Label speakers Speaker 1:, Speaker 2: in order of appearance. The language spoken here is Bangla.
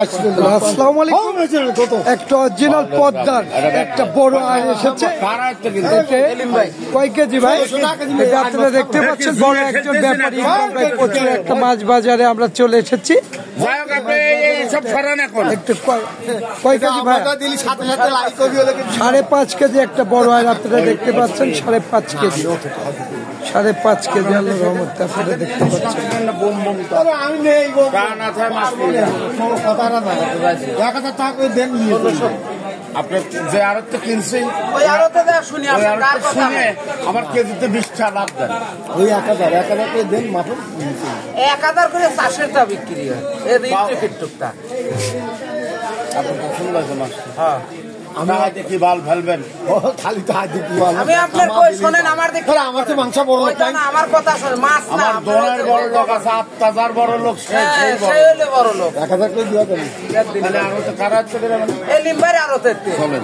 Speaker 1: আসসালামু আলাইকুম। একটা অরিজিনাল পদ্মার একটা বড় আয় এসেছে। কয় কেজি ভাই? এটা আপনারা দেখতে পাচ্ছেন, বড় একজন ব্যাপারী প্রচুর একটা মাছ বাজারে আমরা চলে এসেছি। একটু কয় কেজি ভাই? 5.5 কেজি একটা বড় আয় আপনারা দেখতে পাচ্ছেন। 5.5 কেজি, 5.5 কেজি আল্লাহর রহমতে আপনারা দেখতে পাচ্ছেন।
Speaker 2: আপনার যে আড়তে কিনছি আমার কেজিতে 20 টাকা লাভ দেন।
Speaker 1: ওই 1000 করে দেন, মাত্র
Speaker 3: 1000 করে চাষের টা বিক্রি হয়।
Speaker 2: আপনার পছন্দ আছে মাছ? হ্যাঁ, দেখি বাল ফেলবেন
Speaker 1: খালি তো হাত দেখি।
Speaker 3: আমি আপনার কই শোনেন, আমার দেখি
Speaker 1: আমার তো মাংস বড় লোক,
Speaker 3: আমার কথা শোনেন। মাছ না,
Speaker 2: আমার দোনের বড় লোক আছে, আত্মাজার বড় লোক,
Speaker 3: সেই হইলে বড় লোক।
Speaker 1: 1000 করে দিও।
Speaker 2: তাহলে আরো তো কারা হচ্ছে
Speaker 3: এই লিম্বারে আরো
Speaker 2: চলেন।